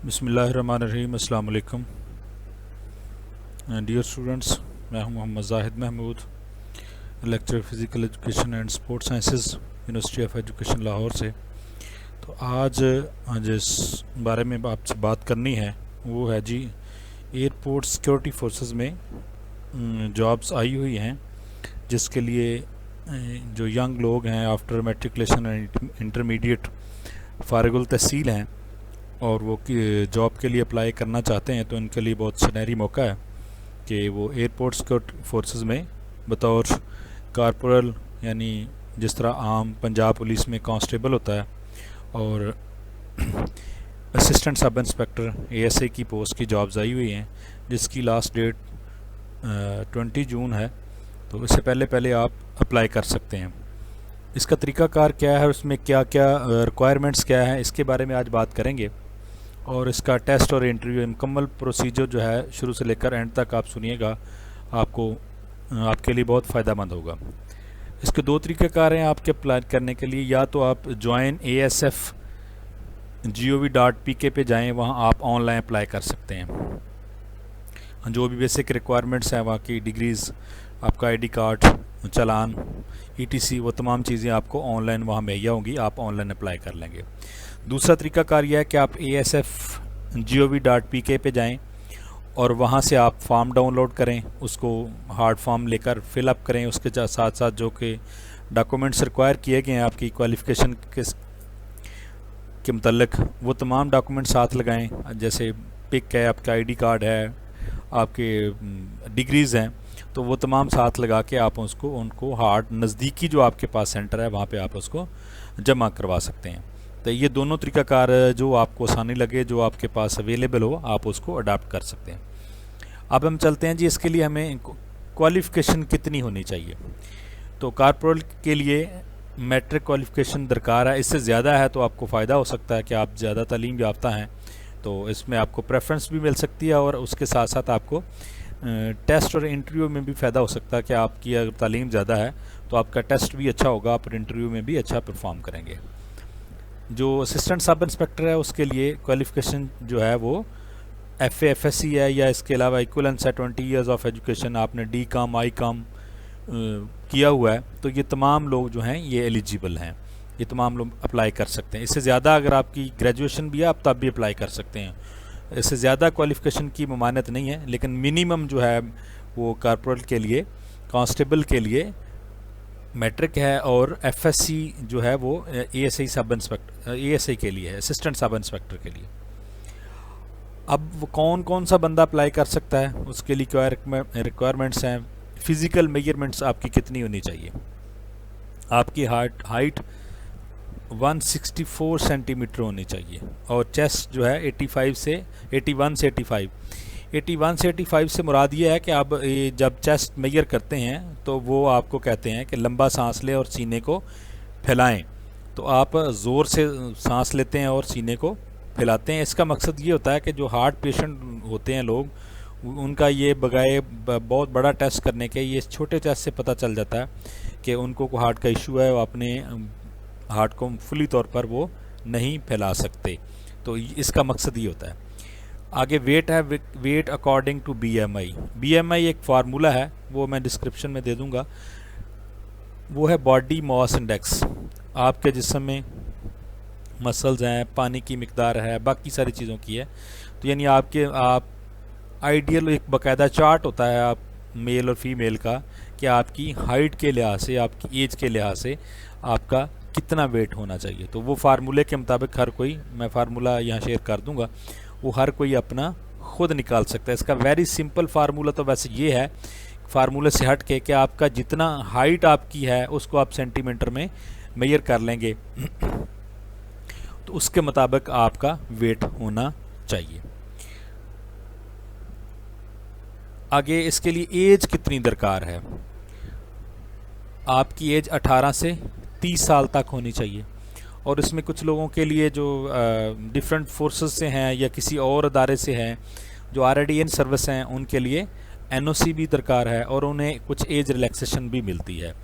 बिस्मिल्लाहिर्रहमानिर्रहीम। अस्सलाम वालेकुम डियर स्टूडेंट्स, मैं हूं Mohammad Zahid Mahmood, lecture physical education and sports sciences, university of education Lahore से। तो आज जिस बारे में आपसे बात करनी है वो है जी, एयरपोर्ट सिक्योरिटी फोर्सेस में जॉब्स आई हुई हैं, जिसके लिए जो यंग लोग हैं आफ्टर मैट्रिकुलेशन एंड इंटरमीडिएट फारिगुल तहसील हैं और वो जॉब के लिए अप्लाई करना चाहते हैं, तो इनके लिए बहुत सुनहरी मौका है कि वो एयरपोर्ट सिक्योरिटी फोर्सेस में बतौर कारपोरल, यानी जिस तरह आम पंजाब पुलिस में कांस्टेबल होता है, और असिस्टेंट सब इंस्पेक्टर ASA की पोस्ट की जॉब्स आई हुई हैं, जिसकी लास्ट डेट 20 जून है। तो इससे पहले आप अप्लाई कर सकते हैं। इसका तरीक़ाकार क्या है, उसमें क्या क्या रिक्वायरमेंट्स क्या है, इसके बारे में आज बात करेंगे। और इसका टेस्ट और इंटरव्यू मुकम्मल प्रोसीजर जो है शुरू से लेकर एंड तक आप सुनिएगा, आपके लिए बहुत फ़ायदेमंद होगा। इसके दो तरीक़ेकार हैं आपके अप्लाई करने के लिए। या तो आप joinasf.gov.pk पे जाएं, वहाँ आप ऑनलाइन अप्लाई कर सकते हैं। जो भी बेसिक रिक्वायरमेंट्स हैं, वहाँ की डिग्रीज़, आपका ID कार्ड, चालान, ETC, वो तमाम चीज़ें आपको ऑनलाइन वहाँ मुहैया होंगी, आप ऑनलाइन अप्लाई कर लेंगे। दूसरा तरीक़ाकार यह है कि आप asf.gov.pk पे जाएं और वहाँ से आप फॉर्म डाउनलोड करें, उसको हार्ड फॉर्म लेकर फिलअप करें। उसके साथ साथ जो कि डॉक्यूमेंट्स रिक्वायर किए गए हैं आपकी क्वालिफ़िकेशन के मतलब, वो तमाम डॉक्यूमेंट साथ लगाएं। जैसे पिक है, आपका ID कार्ड है, आपके डिग्रीज़ हैं, तो वो तमाम साथ लगा के आप उनको हार्ड नज़दीकी जो आपके पास सेंटर है वहाँ पे आप उसको जमा करवा सकते हैं। तो ये दोनों तरीक़ाकार जो आपको आसानी लगे, जो आपके पास अवेलेबल हो, आप उसको अडाप्ट कर सकते हैं। अब हम चलते हैं जी, इसके लिए हमें क्वालिफ़िकेशन कितनी होनी चाहिए। तो कारपोरल के लिए मैट्रिक क्वालिफ़िकेशन दरकार है। इससे ज़्यादा है तो आपको फ़ायदा हो सकता है कि आप ज़्यादा तालीम याफ्ता हैं, तो इसमें आपको प्रेफरेंस भी मिल सकती है, और उसके साथ साथ आपको टेस्ट और इंटरव्यू में भी फ़ायदा हो सकता है कि आपकी अगर तालीम ज़्यादा है तो आपका टेस्ट भी अच्छा होगा, आप इंटरव्यू में भी अच्छा परफॉर्म करेंगे। जो असिस्टेंट सब इंस्पेक्टर है उसके लिए क्वालिफ़िकेशन जो है वो FA FSC है, या इसके अलावा इक्वलेंस है 20 ईयर्स ऑफ एजुकेशन, आपने DCOM ICOM किया हुआ है, तो ये तमाम लोग जो हैं ये एलिजिबल हैं, ये तमाम लोग अप्लाई कर सकते हैं। इससे ज़्यादा अगर आपकी ग्रेजुएशन भी है, आप तब भी अप्लाई कर सकते हैं। इससे ज़्यादा क्वालिफ़िकेशन की ममानत नहीं है, लेकिन मिनिमम जो है वो कारपोरल के लिए, कांस्टेबल के लिए मैट्रिक है, और FSC जो है वो ASA सब इंस्पेक्टर ASA के लिए है, असिस्टेंट सब इंस्पेक्टर के लिए। अब वो कौन सा बंदा अप्लाई कर सकता है, उसके लिए क्या रिक्वायरमेंट्स हैं। फ़िज़िकल मेजरमेंट्स आपकी कितनी होनी चाहिए। आपकी हाइट 164 सेंटीमीटर होनी चाहिए, और चेस्ट जो है 81 से 85 से मुराद ये है कि आप जब चेस्ट मेजर करते हैं तो वो आपको कहते हैं कि लंबा सांस लें और सीने को फैलाएं। तो आप ज़ोर से सांस लेते हैं और सीने को फैलाते हैं। इसका मकसद ये होता है कि जो हार्ट पेशेंट होते हैं लोग, उनका ये बगाए बहुत बड़ा टेस्ट करने के, ये छोटे टेस्ट से पता चल जाता है कि उनको हार्ट का इशू है, वो अपने हार्ट को फुली तौर पर वो नहीं फैला सकते। तो इसका मकसद ये होता है। आगे वेट है, वेट अकॉर्डिंग टू BMI एक फार्मूला है, वो मैं डिस्क्रिप्शन में दे दूंगा। वो है बॉडी मास इंडेक्स। आपके जिस्म में मसल्स हैं, पानी की मिकदार है, बाकी सारी चीज़ों की है। तो यानी आप आइडियल एक बाकायदा चार्ट होता है आप मेल और फीमेल का, कि आपकी हाइट के लिहाज से, आपकी एज के लिहाज से आपका कितना वेट होना चाहिए। तो वो फार्मूले के मुताबिक हर कोई, मैं फार्मूला यहाँ शेयर कर दूँगा, वो हर कोई अपना खुद निकाल सकता है। इसका वेरी सिंपल फार्मूला तो वैसे ये है, फार्मूले से हट के, कि आपका जितना हाइट आपकी है उसको आप सेंटीमीटर में मेजर कर लेंगे तो उसके मुताबिक आपका वेट होना चाहिए। आगे इसके लिए एज कितनी दरकार है। आपकी एज 18 से 30 साल तक होनी चाहिए, और इसमें कुछ लोगों के लिए जो डिफरेंट फोर्सेस से हैं या किसी और अदारे से हैं, जो ऑलरेडी इन सर्विस हैं, उनके लिए NOC भी दरकार है, और उन्हें कुछ एज रिलैक्सेशन भी मिलती है।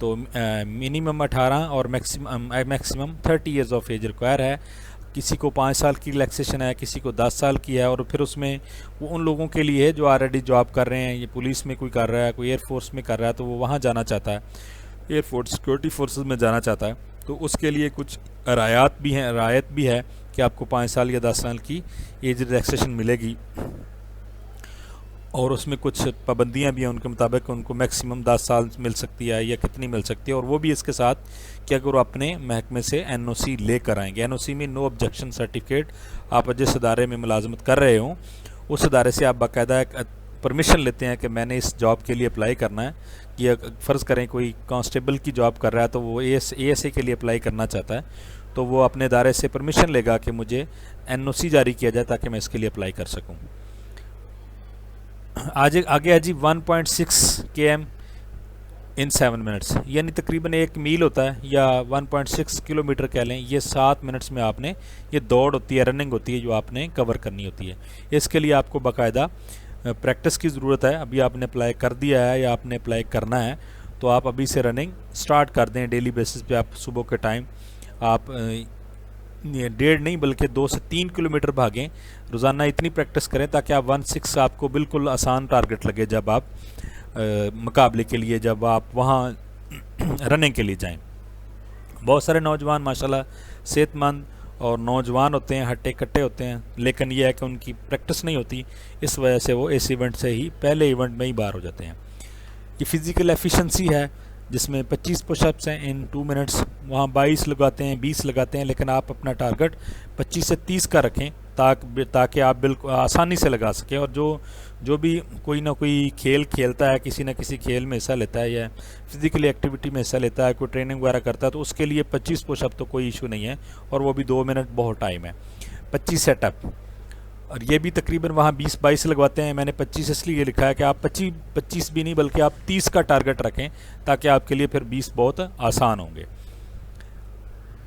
तो मिनिमम 18 और maximum 30 years of age require है। किसी को 5 साल की रिलैक्सेशन है, किसी को 10 साल की है, और फिर उसमें वो उन लोगों के लिए है जो ऑलरेडी जॉब कर रहे हैं, ये पुलिस में कोई कर रहा है, कोई एयरफोर्स में कर रहा है, तो वो वहाँ जाना चाहता है, एयरफोर्स सिक्योरिटी फोर्सेस में जाना चाहता है, तो उसके लिए कुछ रायत भी है कि आपको 5 साल या 10 साल की एज रिलैक्सेशन मिलेगी, और उसमें कुछ पाबंदियां भी हैं उनके मुताबिक, उनको मैक्सिमम 10 साल मिल सकती है या कितनी मिल सकती है, और वो भी इसके साथ कि अगर वो अपने महकमे से एनओसी लेकर आएंगे। एनओसी में नो ऑब्जेक्शन सर्टिफिकेट, आप जिस अदारे में मुलाजमत कर रहे हो उस अदारे से आप बाकायदा परमिशन लेते हैं कि मैंने इस जॉब के लिए अप्लाई करना है। कि फ़र्ज़ करें कोई कांस्टेबल की जॉब कर रहा है तो वो एएसए के लिए अप्लाई करना चाहता है, तो वो अपने अदारे से परमिशन लेगा कि मुझे एनओसी जारी किया जाए ताकि मैं इसके लिए अप्लाई कर सकूँ। आगे है जी 1.6 km इन 7 मिनट्स, यानी तकरीबन 1 मील होता है या 1.6 किलोमीटर कह लें, ये 7 मिनट्स में आपने, ये दौड़ होती है, रनिंग होती है जो आपने कवर करनी होती है। इसके लिए आपको बाकायदा प्रैक्टिस की ज़रूरत है। अभी आपने अप्लाई कर दिया है या आपने अप्लाई करना है तो आप अभी से रनिंग स्टार्ट कर दें। डेली बेसिस पे आप सुबह के टाइम आप 1.5 नहीं बल्कि 2 से 3 किलोमीटर भागें रोज़ाना। इतनी प्रैक्टिस करें ताकि आप 1.6 आपको बिल्कुल आसान टारगेट लगे जब आप मुकाबले के लिए, जब आप वहाँ रनिंग के लिए जाएं। बहुत सारे नौजवान माशाल्लाह सेहतमंद और नौजवान होते हैं, हट्टे कट्टे होते हैं, लेकिन यह है कि उनकी प्रैक्टिस नहीं होती, इस वजह से वो इस इवेंट से ही पहले इवेंट में ही बाहर हो जाते हैं। ये फ़िज़िकल एफिशिएंसी है जिसमें 25 पुशअप्स हैं इन 2 मिनट्स, वहाँ 22 लगाते हैं, 20 लगाते हैं, लेकिन आप अपना टारगेट 25 से 30 का रखें ताकि आप बिल्कुल आसानी से लगा सकें। और जो भी कोई ना कोई खेल खेलता है, किसी न किसी खेल में हिस्सा लेता है या फिज़िकल एक्टिविटी में हिस्सा लेता है, कोई ट्रेनिंग वगैरह करता है, तो उसके लिए 25 पुशअप तो कोई इशू नहीं है, और वो भी 2 मिनट बहुत टाइम है। 25 सेटअप, और ये भी तकरीबन वहाँ 20-22 लगवाते हैं। मैंने 25 इसलिए लिखा है कि आप 25 भी नहीं बल्कि आप 30 का टारगेट रखें ताकि आपके लिए फिर 20 बहुत आसान होंगे।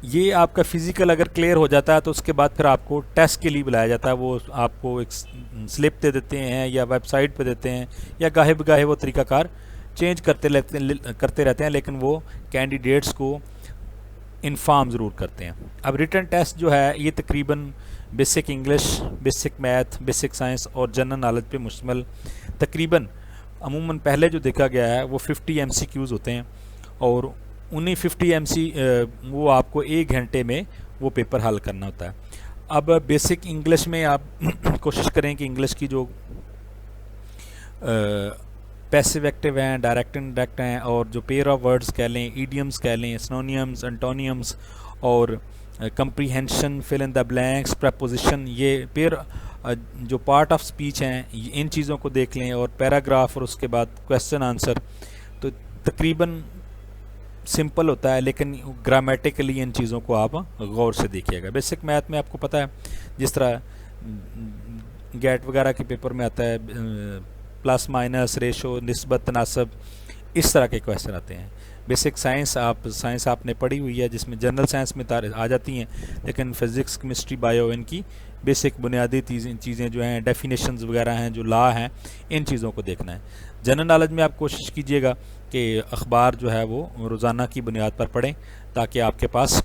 ये आपका फ़िज़िकल अगर क्लियर हो जाता है तो उसके बाद फिर आपको टेस्ट के लिए बुलाया जाता है। वो आपको एक स्लिप दे देते हैं या वेबसाइट पे देते हैं, या गाहे बगाहे वो तरीक़ाकार चेंज करते रहते हैं, लेकिन वो कैंडिडेट्स को इन्फॉर्म ज़रूर करते हैं। अब रिटन टेस्ट जो है ये तकरीबन basic English, basic math, basic science और जनरल नॉलेज पे मुश्तमिल तकरीबन अमूमन पहले जो देखा गया है वो 50 MCQs होते हैं, और उन्हीं 50 MC वो आपको 1 घंटे में वो पेपर हल करना होता है। अब बेसिक इंग्लिश में आप कोशिश करें कि इंग्लिश की जो पैसिव एक्टिव हैं, डायरेक्ट इनडायरेक्ट हैं, और जो पेयर ऑफ वर्ड्स कह लें, ईडियम्स कह लें, सिनोनियम्स, एंटोनियम्स, और comprehension, fill in the blanks, preposition, ये पेयर जो पार्ट ऑफ स्पीच हैं, इन चीज़ों को देख लें, और पैराग्राफ, और उसके बाद क्वेश्चन आंसर। तो तकरीबन सिंपल होता है, लेकिन ग्रामेटिकली इन चीज़ों को आप गौर से देखिएगा। बेसिक मैथ में आपको पता है जिस तरह गेट वगैरह के पेपर में आता है, प्लस माइनस, रेशो, निस्बत, तनासब, इस तरह के क्वेश्चन आते हैं। बेसिक साइंस आपने पढ़ी हुई है जिसमें जनरल साइंस में आ जाती हैं, लेकिन फिज़िक्स, केमिस्ट्री, बायो, इनकी बेसिक बुनियादी चीज़ें जो हैं, डेफिनेशंस वगैरह हैं, जो लॉ हैं, इन चीज़ों को देखना है। जनरल नॉलेज में आप कोशिश कीजिएगा कि अखबार जो है वो रोज़ाना की बुनियाद पर पढ़ें ताकि आपके पास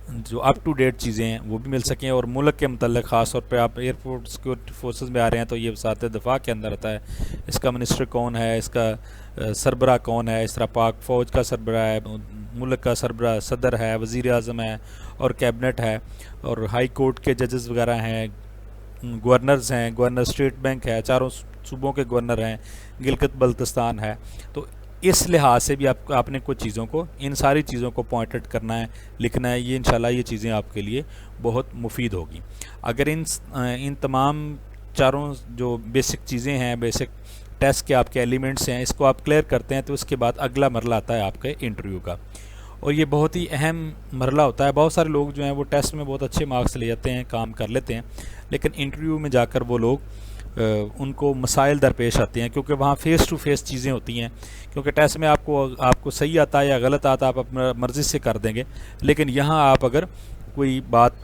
जो अप टू डेट चीज़ें हैं वो भी मिल सकें, और मुल्क के मतलब ख़ास तौर पे आप एयरपोर्ट सिक्योरिटी फोर्सेस में आ रहे हैं तो ये वज़ारत दिफा के अंदर आता है। इसका मिनिस्टर कौन है, इसका सरबरा कौन है, इस तरह पाक फ़ौज का सरबरा है, मुल्क का सरबरा सदर है, वज़ीर आज़म है, और कैबिनेट है, और हाई कोर्ट के जजेस वगैरह हैं, गवर्नर्स हैं, गवर्नर स्टेट बैंक है, चारों सूबों के गवर्नर हैं, गिलगित बल्तिस्तान है। तो इस लिहाज से भी आपने कुछ चीज़ों को, इन सारी चीज़ों को पॉइंट आउट करना है, लिखना है। ये इंशाल्लाह ये चीज़ें आपके लिए बहुत मुफीद होगी। अगर इन तमाम चारों जो बेसिक चीज़ें हैं, बेसिक टेस्ट के आपके एलिमेंट्स हैं, इसको आप क्लियर करते हैं तो उसके बाद अगला मरला आता है आपके इंटरव्यू का, और ये बहुत ही अहम मरला होता है। बहुत सारे लोग जो हैं वो टेस्ट में बहुत अच्छे मार्क्स ले जाते हैं, काम कर लेते हैं, लेकिन इंटरव्यू में जाकर वो लोग उनको मसाइल दरपेश आते हैं, क्योंकि वहाँ फ़ेस टू फेस चीज़ें होती हैं। क्योंकि टेस्ट में आपको सही आता है या गलत आता है आप अपनी मर्ज़ी से कर देंगे, लेकिन यहाँ आप अगर कोई बात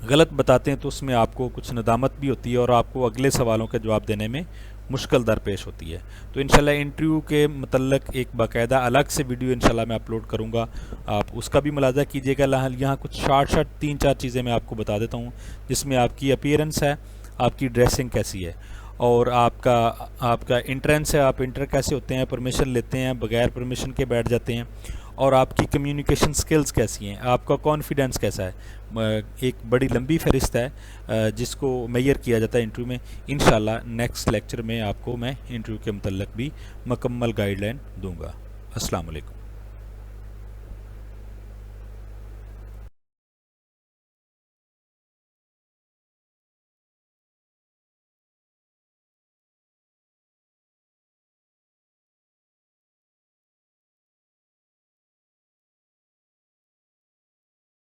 गलत बताते हैं तो उसमें आपको कुछ नदामत भी होती है, और आपको अगले सवालों के जवाब देने में मुश्किल दरपेश होती है। तो इंशाल्लाह इंटरव्यू के मतलब एक बाकायदा अलग से वीडियो इंशाल्लाह मैं अपलोड करूँगा, आप उसका भी मुलाजा कीजिएगा। यहाँ कुछ शार्ट 3-4 चीज़ें मैं आपको बता देता हूँ, जिसमें आपकी अपीयरेंस है, आपकी ड्रेसिंग कैसी है, और आपका एंट्रेंस है, आप इंटर कैसे होते हैं, परमिशन लेते हैं, बगैर परमिशन के बैठ जाते हैं, और आपकी कम्युनिकेशन स्किल्स कैसी हैं, आपका कॉन्फिडेंस कैसा है। एक बड़ी लंबी फहरिस्त है जिसको मेजर किया जाता है इंटरव्यू में। इंशाल्लाह नेक्स्ट लेक्चर में आपको मैं इंटरव्यू के मतलब भी मुकम्मल गाइडलाइन दूंगा। अस्सलाम वालेकुम।